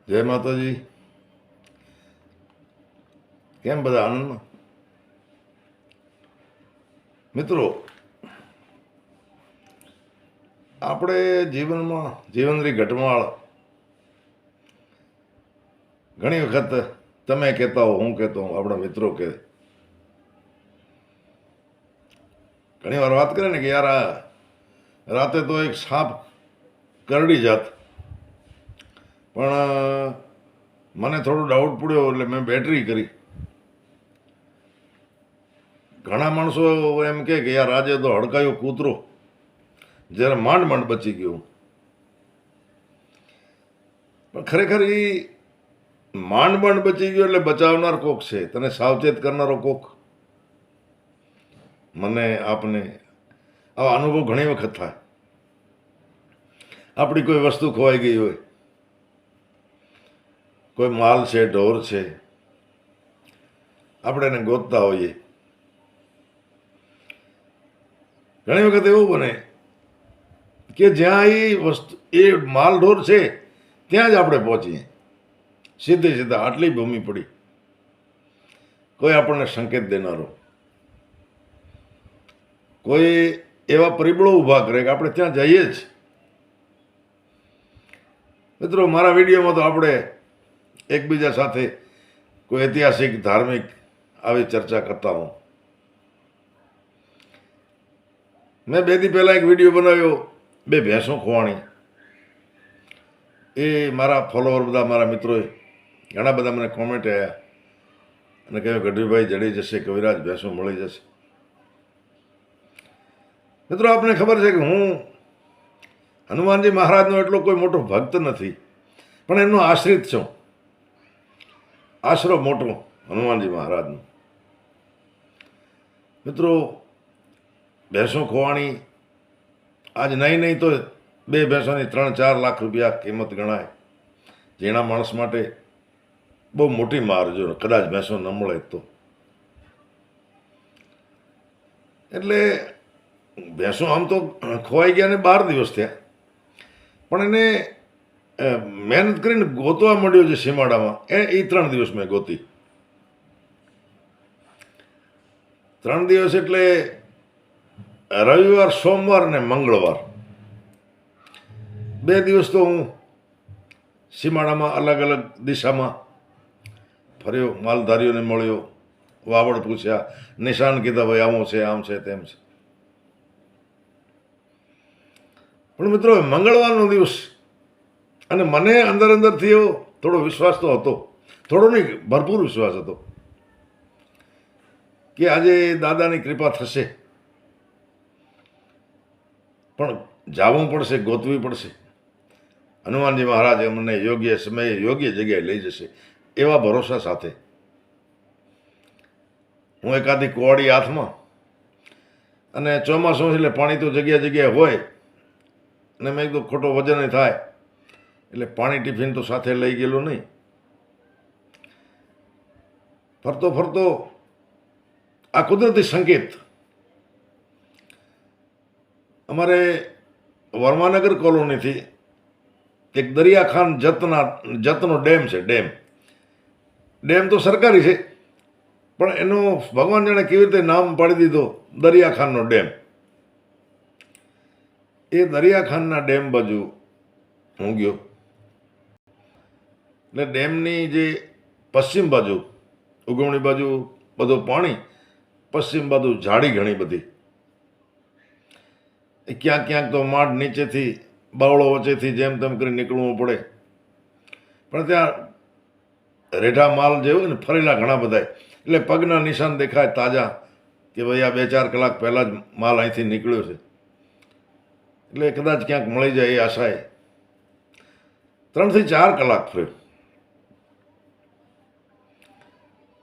જય માતાજી. કેમ બધા આનંદમાં? મિત્રો, આપણે જીવનની ઘટમાળ ઘણી વખત તમે કહેતા હો, હું કહેતો હું, આપણા મિત્રો કહે, ઘણી વાર વાત કરે ને કે યાર આ રાતે તો એક સાપ કરડી જાત, પણ મને થોડો ડાઉટ પડ્યો એટલે મેં બેટરી કરી. ઘણા માણસો એમ કહે કે યાર આજે તો હડકાયો કૂતરો, જ્યારે માંડ માંડ બચી ગયું. પણ ખરેખર એ માંડ માંડ બચી ગયો એટલે બચાવનાર કોક છે, તને સાવચેત કરનારો કોક. મને આપને આવા અનુભવ ઘણી વખત થાય. આપણી કોઈ વસ્તુ ખોવાઈ ગઈ હોય, કોઈ માલ છે, ઢોર છે, આપણે એને ગોતતા હોઈએ. ઘણી વખત એવું બને કે જ્યાં એ વસ્તુ એ માલ ઢોર છે ત્યાં જ આપણે પહોંચીએ, સીધા આટલી ભૂમિ પડી. કોઈ આપણને સંકેત દેનારો, કોઈ એવા પરિબળો ઊભા કરે કે આપણે ત્યાં જઈએ જ. મિત્રો, મારા વિડીયોમાં તો આપણે એકબીજા સાથે કોઈ ઐતિહાસિક, ધાર્મિક આવી ચર્ચા કરતા હું. મેં 2 દી પહેલાં એક વિડીયો બનાવ્યો, 2 ભેંસો ખોવાણી. એ મારા ફોલોવર બધા, મારા મિત્રોએ ઘણા બધા મને કોમેન્ટ આવ્યા અને કહ્યું ગઢવીભાઈ જડી જશે, કવિરાજ ભેંસો મળી જશે. મિત્રો, આપને ખબર છે કે હું હનુમાનજી મહારાજનો એટલો કોઈ મોટો ભક્ત નથી, પણ એમનો આશ્રિત છું. આશરો મોટો હનુમાનજી મહારાજનો. મિત્રો, ભેંસો ખોવાણી આજ નહીં તો 2 ભેંસોની 3-4 લાખ રૂપિયા કિંમત ગણાય. ઝીણા માણસ માટે બહુ મોટી માર, જો કદાચ ભેંસો ન મળે તો. એટલે ભેંસો આમ તો ખોવાઈ ગયા ને 12 દિવસ થયા, પણ એને મહેનત કરીને ગોતવા માંડ્યો છે સીમાડામાં, એ 3 દિવસ મેં ગોતી. 3 દિવસ એટલે રવિવાર, સોમવાર ને મંગળવાર, 2 દિવસ તો હું સીમાડામાં અલગ અલગ દિશામાં ફર્યો, માલધારીઓને મળ્યો, વાવડ પૂછ્યા, નિશાન કીધા, ભાઈ આવું છે, આમ છે, તેમ છે. પણ મિત્રો, મંગળવારનો દિવસ, અને મને અંદરથી એવો થોડો વિશ્વાસ તો હતો, થોડો નહીં, ભરપૂર વિશ્વાસ હતો કે આજે દાદાની કૃપા થશે. પણ જાવું પડશે, ગોતવી પડશે. હનુમાનજી મહારાજ અમને યોગ્ય સમયે યોગ્ય જગ્યાએ લઈ જશે, એવા ભરોસા સાથે હું એકાદી કુવાડી હાથમાં, અને ચોમાસું એટલે પાણી તો જગ્યા જગ્યાએ હોય, અને મેં કીધું ખોટો વજન થાય એટલે પાણી ટિફિન તો સાથે લઈ ગયેલું નહીં. ફરતો આ કુદરતી સંકેત. અમારે વર્માનગર કોલોનીથી એક દરિયાખાન જતનો ડેમ છે. ડેમ તો સરકારી છે, પણ એનો ભગવાન જાણે કેવી રીતે નામ પાડી દીધો, દરિયાખાનનો ડેમ. એ દરિયાખાનના ડેમ બાજુ હું ગયો. એટલે ડેમની જે પશ્ચિમ બાજુ, ઉગવણી બાજુ બધું પાણી, પશ્ચિમ બાજુ ઝાડી ઘણી બધી. ક્યાંક તો માડ નીચેથી, બાવળો વચ્ચેથી જેમ તેમ કરી નીકળવું પડે. પણ ત્યાં રેઢા માલ જે હોય ને, ફરેલા ઘણા બધા, એટલે પગના નિશાન દેખાય તાજા, કે ભાઈ આ 2-4 કલાક પહેલાં જ માલ અહીંથી નીકળ્યો છે. એટલે કદાચ ક્યાંક મળી જાય એ આશાએ 3 થી 4 કલાક ફર્યો.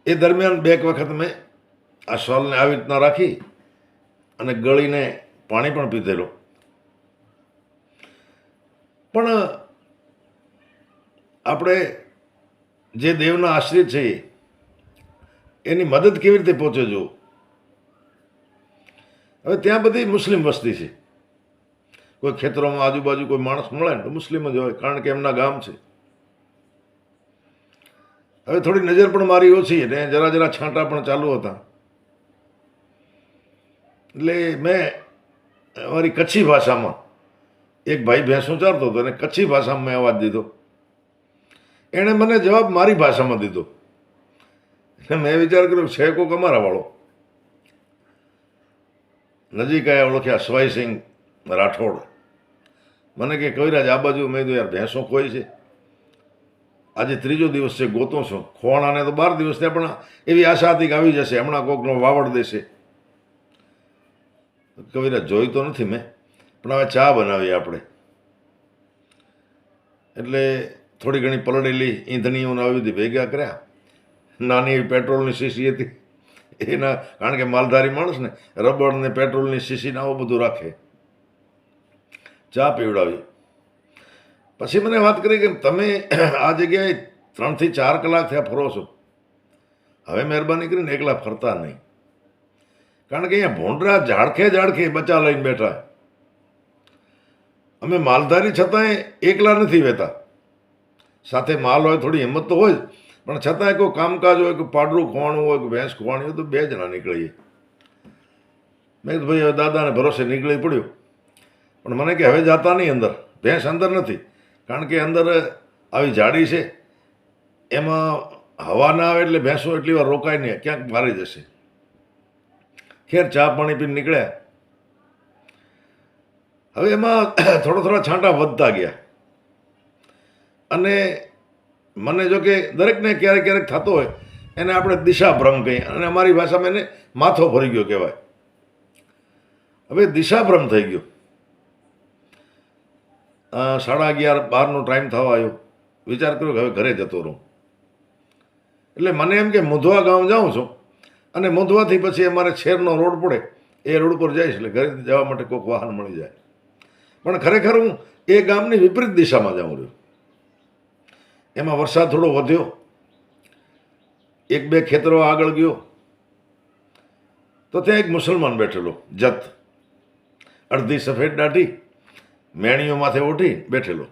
એ દરમિયાન 2 વખત મેં આ શોલને આવી રીતના રાખી અને ગળીને પાણી પણ પીધેલું. પણ આપણે જે દેવના આશ્રિત છે એની મદદ કેવી રીતે પહોંચે જો. હવે ત્યાં બધી મુસ્લિમ વસ્તી છે. કોઈ ખેતરોમાં આજુબાજુ કોઈ માણસ મળે ને તો મુસ્લિમ જ હોય, કારણ કે એમના ગામ છે. હવે થોડી નજર પણ મારી ઓછી અને જરા જરા છાંટા પણ ચાલુ હતા. એટલે મેં અમારી કચ્છી ભાષામાં એક ભાઈ ભેંસો ચારતો હતો અને કચ્છી ભાષામાં મેં અવાજ દીધો. એણે મને જવાબ મારી ભાષામાં દીધો. એટલે મેં વિચાર કર્યો છે કોક અમારા વાળો. નજીક આવ્યા, ઓળખ્યા, સવાઈસિંહ રાઠોડ. મને કે કવિરાજ આ બાજુ. મેં કીધું યાર ભેંસો કોઈ છે, આજે ત્રીજો દિવસ છે, ગોતો છું. ખોવાણાને તો 12 દિવસ થયા, પણ એવી આશા હતી કે આવી જશે, હમણાં કોકનો વાવડ દેશે. કવિરાજ જોઈ તો નથી મેં, પણ હવે ચા બનાવીએ આપણે. એટલે થોડી ઘણી પલળેલી ઈંધણીઓને આવી બધી ભેગા કર્યા. નાની એવી પેટ્રોલની શીશી હતી એના, કારણ કે માલધારી માણસ ને રબર ને પેટ્રોલની શીશીને આવું બધું રાખે. ચા પીવડાવી. પછી મને વાત કરી કે તમે આ જગ્યાએ 3 થી 4 કલાક થયા ફરો છો, હવે મહેરબાની કરીને એકલા ફરતા નહીં. કારણ કે અહીંયા ભોંડરા ઝાડખે બચા લઈને બેઠા. અમે માલધારી છતાંય એકલા નથી વહેતા. સાથે માલ હોય, થોડી હિંમત તો હોય જ, પણ છતાંય કોઈ કામકાજ હોય, કોઈ પાડરું ખોવાનું હોય, કોઈ ભેંસ ખોવાની હોય તો 2 જણા નીકળીએ. મેં કીધું ભાઈ હવે દાદાને ભરોસે નીકળી પડ્યું. પણ મને કે હવે જતા નહીં અંદર, ભેંસ અંદર નથી, કારણ કે અંદર આવી જાડી છે, એમાં હવા ના આવે એટલે ભેંસો એટલી વાર રોકાય નહીં, ક્યાંક મારી જશે. ખેર ચા પાણી પીને નીકળ્યા. હવે એમાં થોડા છાંટા વધતા ગયા. અને મને જો કે દરેકને ક્યારેક ક્યારેક થતો હોય, એને આપણે દિશાભ્રમ કહીએ, અને અમારી ભાષામાં એને માથો ફરી ગયો કહેવાય. હવે દિશાભ્રમ થઈ ગયો. 11:30 12નો ટાઈમ થવા આવ્યો. વિચાર કર્યો કે હવે ઘરે જતો રહું. એટલે મને એમ કે મુંધવા ગામ જાઉં છું, અને મુંધવાથી પછી અમારે શેરનો રોડ પડે, એ રોડ પર જઈશ એટલે ઘરે જવા માટે કોઈક વાહન મળી જાય. પણ ખરેખર હું એ ગામની વિપરીત દિશામાં જાઉં રહ્યો. એમાં વરસાદ થોડો વધ્યો. 1-2 ખેતરો આગળ ગયો તો ત્યાં એક મુસલમાન બેઠેલો, જત, અડધી સફેદ દાઢી, મેણીઓ માથે ઓઢી બેઠેલો.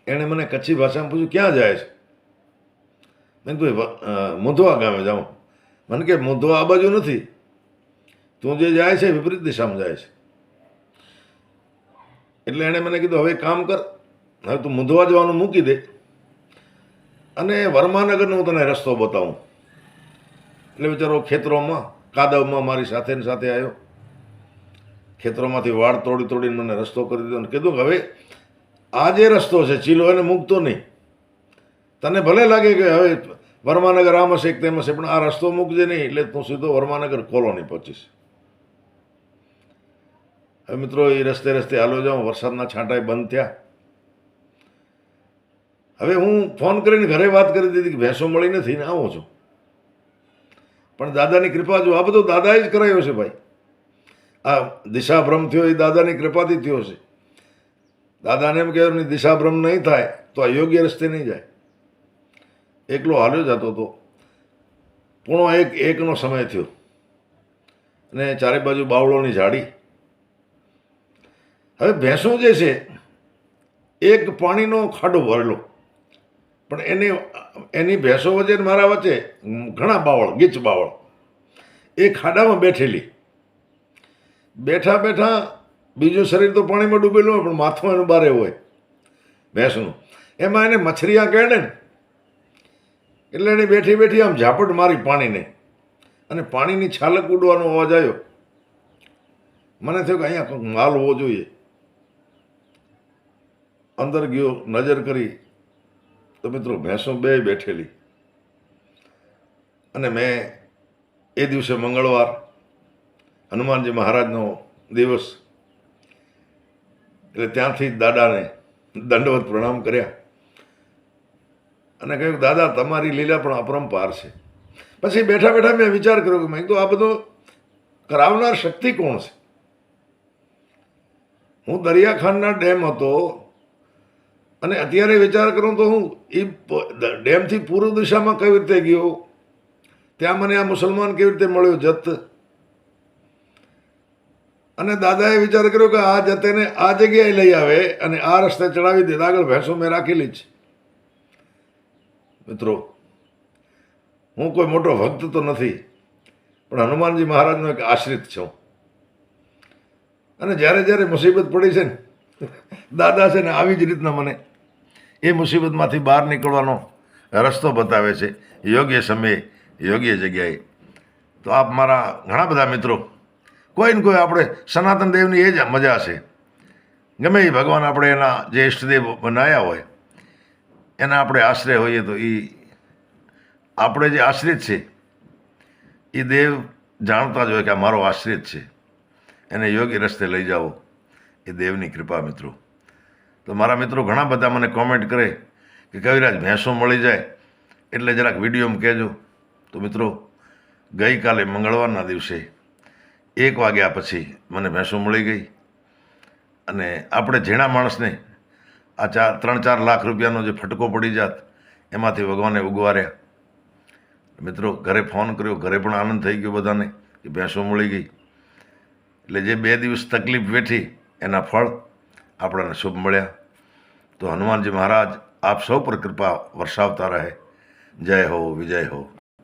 એણે મને કચ્છી ભાષામાં પૂછ્યું ક્યાં જાય છે? મેં કીધું મુંધવા ગામે જાઉં. મને કે મુંધવા આ બાજુ નથી, તું જે જાય છે વિપરીત દિશામાં જાય છે. એટલે એણે મને કીધું હવે કામ કર, હવે તું મુંધવા જવાનું મૂકી દે અને વર્માનગરનો હું તને રસ્તો બતાવું. એટલે બિચારો ખેતરોમાં કાદવમાં મારી સાથે ને સાથે આવ્યો. ખેતરોમાંથી વાડ તોડીને મને રસ્તો કરી દીધો અને કીધું કે હવે આ જે રસ્તો છે ચીલો એને મૂકતો નહીં. તને ભલે લાગે કે હવે વર્માનગર આમ હશે તેમ હશે, પણ આ રસ્તો મૂકજે નહીં, એટલે તું સીધો વર્માનગર કોલોની પહોંચીશ. હવે મિત્રો એ રસ્તે હાલો જાઉં. વરસાદના છાંટાએ બંધ થયા. હવે હું ફોન કરીને ઘરે વાત કરી દીધી કે ભેંસો મળી નથી ને આવું છું. પણ દાદાની કૃપા જો, આ બધું દાદાએ જ કરાયો છે ભાઈ. આ દિશાભ્રમ થયો એ દાદાની કૃપાથી થયો છે. દાદાને એમ કે દિશાભ્રમ નહીં થાય તો આ યોગ્ય રસ્તે નહીં જાય. એકલો હાલ્યો જતો હતો. 1:45નો સમય થયો અને ચારે બાજુ બાવળોની ઝાડી. હવે ભેંસો જે છે એક પાણીનો ખાડો ભરેલો, પણ એની ભેંસો વચ્ચે મારા વચ્ચે ઘણા બાવળ, ગીચ બાવળ. એ ખાડામાં બેઠેલી. બેઠા બીજું શરીર તો પાણીમાં ડૂબેલું હોય, પણ માથું એનું બારે હોય ભેંસનું. એમાં એને મછરિયા કેળે ને, એટલે એને બેઠી આમ ઝાપટ મારી પાણીને, અને પાણીની છાલક ઉડવાનો અવાજ આવ્યો. મને થયું કે અહીંયા કંઈક માલ હોવો જોઈએ. અંદર ગયો, નજર કરી તો મિત્રો ભેંસો 2 બેઠેલી. અને મેં એ દિવસે મંગળવાર, હનુમાનજી મહારાજનો દિવસ, એટલે ત્યાંથી દાદાને દંડવત પ્રણામ કર્યા અને કહ્યું દાદા તમારી લીલા પણ અપરંપાર છે. પછી બેઠા મેં વિચાર કર્યો કે મેં તો આ બધું કરાવનાર શક્તિ કોણ છે? હું દરિયાખાનના ડેમ હતો અને અત્યારે વિચાર કરું તો હું એ ડેમથી પૂર્વ દિશામાં કઈ રીતે ગયો, ત્યાં મને આ મુસલમાન કેવી રીતે મળ્યો જત. અને દાદાએ વિચાર કર્યો કે આ જતેને આ જગ્યાએ લઈ આવે અને આ રસ્તે ચડાવી દે. આગળ ભેંસો મેં રાખેલી જ છે. મિત્રો, હું કોઈ મોટો ભક્ત તો નથી, પણ હનુમાનજી મહારાજનો એક આશ્રિત છું. અને જ્યારે જ્યારે મુસીબત પડી છે ને, દાદા છે ને આવી જ રીતના મને એ મુસીબતમાંથી બહાર નીકળવાનો રસ્તો બતાવે છે, યોગ્ય સમયે યોગ્ય જગ્યાએ. તો આપ મારા ઘણા બધા મિત્રો, કોઈ ને કોઈ આપણે સનાતન દેવની એ જ મજા છે. ગમે એ ભગવાન આપણે એના જે ઈષ્ટદેવ બનાવ્યા હોય એના આપણે આશ્રય હોઈએ, તો એ આપણે જે આશ્રિત છે એ દેવ જાણતા જ હોય કે આ મારો આશ્રિત છે, એને યોગ્ય રસ્તે લઈ જાઓ, એ દેવની કૃપા મિત્રો. તો મારા મિત્રો ઘણા બધા મને કોમેન્ટ કરે કે કવિરાજ ભેંસો મળી જાય એટલે જરાક વિડીયોમાં કહેજો. તો મિત્રો, ગઈકાલે મંગળવારના દિવસે 1 વાગ્યા પછી મને ભેંસો મળી ગઈ. અને આપણે ઝીણા માણસને આ 3-4 લાખ રૂપિયાનો જે ફટકો પડી જાત એમાંથી ભગવાને ઉગવાર્યા. મિત્રો, ઘરે ફોન કર્યો, ઘરે પણ આનંદ થઈ ગયો બધાને કે ભેંસો મળી ગઈ. એટલે જે 2 દિવસ તકલીફ વેઠી એના ફળ આપણને શુભ મળ્યા. તો હનુમાનજી મહારાજ આપ સૌ પર કૃપા વરસાવતા રહે. જય હો, વિજય હો.